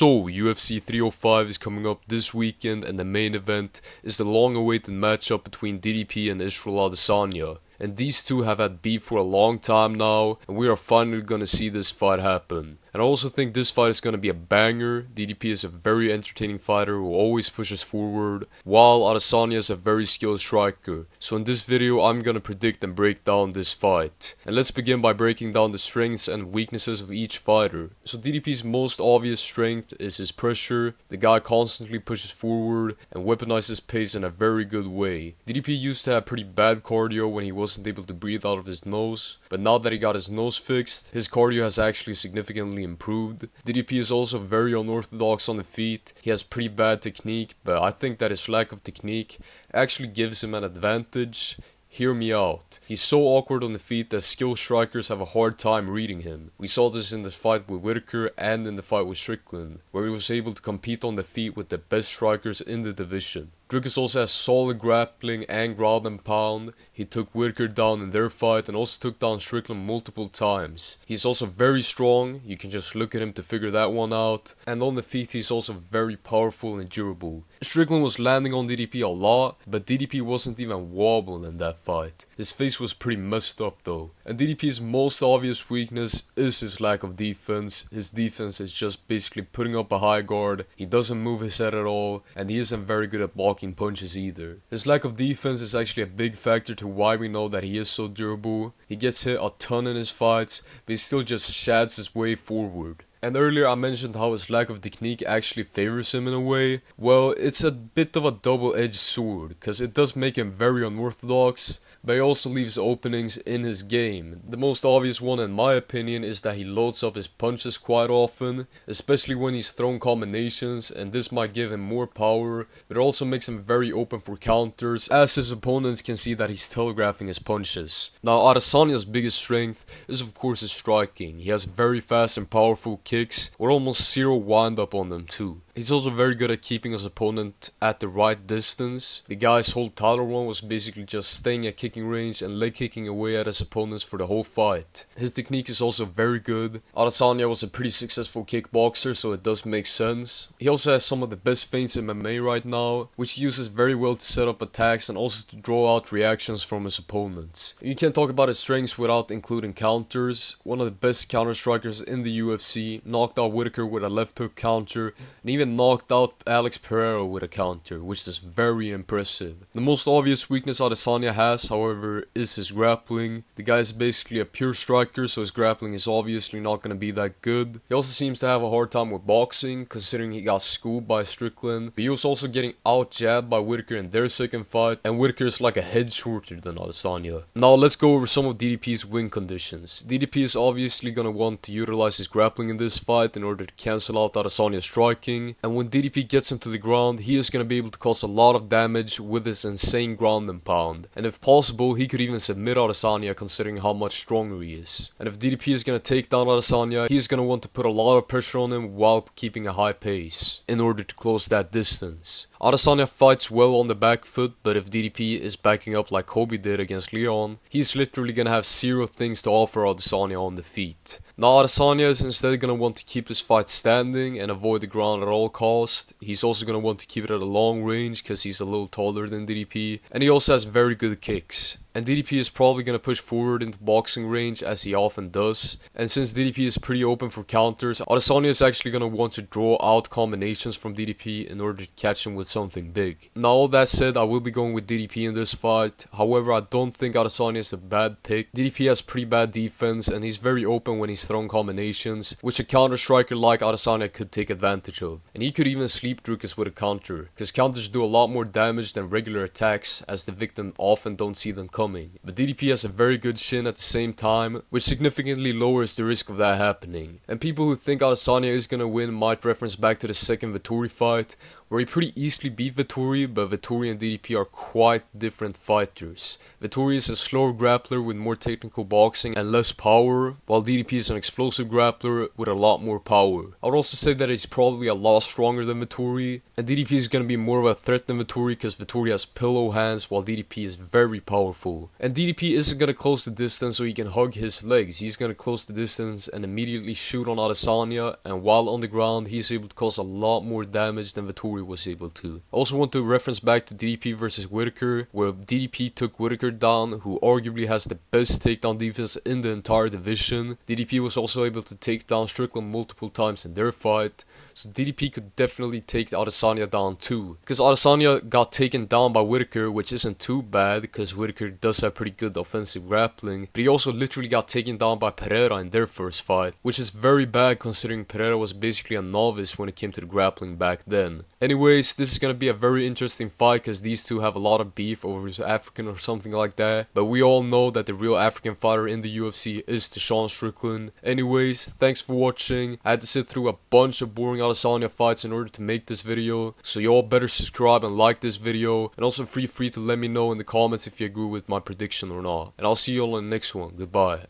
So, UFC 305 is coming up this weekend, and the main event is the long-awaited matchup between DDP and Israel Adesanya. And these two have had beef for a long time now, and we are finally gonna see this fight happen. And I also think this fight is gonna be a banger. DDP is a very entertaining fighter who always pushes forward, while Adesanya is a very skilled striker. So in this video, I'm gonna predict and break down this fight. And let's begin by breaking down the strengths and weaknesses of each fighter. So DDP's most obvious strength is his pressure. The guy constantly pushes forward and weaponizes pace in a very good way. DDP used to have pretty bad cardio when he wasn't able to breathe out of his nose, but now that he got his nose fixed, his cardio has actually significantly improved. DDP is also very unorthodox on the feet. He has pretty bad technique, but I think that his lack of technique actually gives him an advantage. Hear me out. He's so awkward on the feet that skilled strikers have a hard time reading him. We saw this in the fight with Whitaker and in the fight with Strickland, where he was able to compete on the feet with the best strikers in the division. Dricus also has solid grappling and ground and pound. He took Whitaker down in their fight and also took down Strickland multiple times. He's also very strong, you can just look at him to figure that one out. And on the feet he's also very powerful and durable. Strickland was landing on DDP a lot, but DDP wasn't even wobbling in that fight. His face was pretty messed up though. And DDP's most obvious weakness is his lack of defense. His defense is just basically putting up a high guard. He doesn't move his head at all, and he isn't very good at blocking punches either. His lack of defense is actually a big factor to why we know that he is so durable. He gets hit a ton in his fights, but he still just shads his way forward. And earlier I mentioned how his lack of technique actually favors him in a way. Well, it's a bit of a double-edged sword, cause it does make him very unorthodox, but he also leaves openings in his game. The most obvious one in my opinion is that he loads up his punches quite often, especially when he's throwing combinations, and this might give him more power, but it also makes him very open for counters, as his opponents can see that he's telegraphing his punches. Now Adesanya's biggest strength is of course his striking. He has very fast and powerful kicks, with almost zero wind up on them too. He's also very good at keeping his opponent at the right distance. The guy's whole title run was basically just staying at kicking range and leg kicking away at his opponents for the whole fight. His technique is also very good. Adesanya was a pretty successful kickboxer, so it does make sense. He also has some of the best feints in MMA right now, which he uses very well to set up attacks and also to draw out reactions from his opponents. You can't talk about his strengths without including counters. One of the best counter strikers in the UFC, knocked out Whitaker with a left hook counter, and even knocked out Alex Pereira with a counter, which is very impressive. The most obvious weakness Adesanya has, however, is his grappling. The guy is basically a pure striker, so his grappling is obviously not going to be that good. He also seems to have a hard time with boxing, considering he got schooled by Strickland, but he was also getting out-jabbed by Whitaker in their second fight, and Whitaker is like a head shorter than Adesanya. Now let's go over some of DDP's win conditions. DDP is obviously going to want to utilize his grappling in this fight in order to cancel out Adesanya's striking. And when DDP gets him to the ground, he is going to be able to cause a lot of damage with his insane ground and pound. And if possible, he could even submit Adesanya considering how much stronger he is. And if DDP is going to take down Adesanya, he is going to want to put a lot of pressure on him while keeping a high pace in order to close that distance. Adesanya fights well on the back foot, but if DDP is backing up like Kobe did against Leon, he's literally gonna have zero things to offer Adesanya on the feet. Now Adesanya is instead gonna want to keep his fight standing and avoid the ground at all costs. He's also gonna want to keep it at a long range because he's a little taller than DDP, and he also has very good kicks. And DDP is probably going to push forward into boxing range as he often does. And since DDP is pretty open for counters, Adesanya is actually going to want to draw out combinations from DDP in order to catch him with something big. Now all that said, I will be going with DDP in this fight. However, I don't think Adesanya is a bad pick. DDP has pretty bad defense and he's very open when he's throwing combinations, which a counter striker like Adesanya could take advantage of. And he could even sleep Dricus with a counter, because counters do a lot more damage than regular attacks as the victim often don't see them coming. But DDP has a very good shin at the same time, which significantly lowers the risk of that happening. And people who think Adesanya is gonna win might reference back to the second Vettori fight, where he pretty easily beat Vettori, but Vettori and DDP are quite different fighters. Vettori is a slower grappler with more technical boxing and less power, while DDP is an explosive grappler with a lot more power. I would also say that he's probably a lot stronger than Vettori, and DDP is going to be more of a threat than Vettori because Vettori has pillow hands while DDP is very powerful. simple. And DDP isn't gonna close the distance so he can hug his legs. He's gonna close the distance and immediately shoot on Adesanya, and while on the ground he's able to cause a lot more damage than Vettori was able to. I also want to reference back to DDP versus Whitaker, where DDP took Whitaker down, who arguably has the best takedown defense in the entire division. DDP was also able to take down Strickland multiple times in their fight, so DDP could definitely take Adesanya down too. Because Adesanya got taken down by Whitaker, which isn't too bad because Whitaker does have pretty good offensive grappling, but he also literally got taken down by Pereira in their first fight, which is very bad considering Pereira was basically a novice when it came to the grappling back then. Anyways, this is gonna be a very interesting fight because these two have a lot of beef over his African or something like that, but we all know that the real African fighter in the UFC is Sean Strickland. Anyways, thanks for watching. I had to sit through a bunch of boring Adesanya fights in order to make this video, so y'all better subscribe and like this video, and also feel free to let me know in the comments if you agree with my prediction or not. And I'll see y'all in the next one. Goodbye.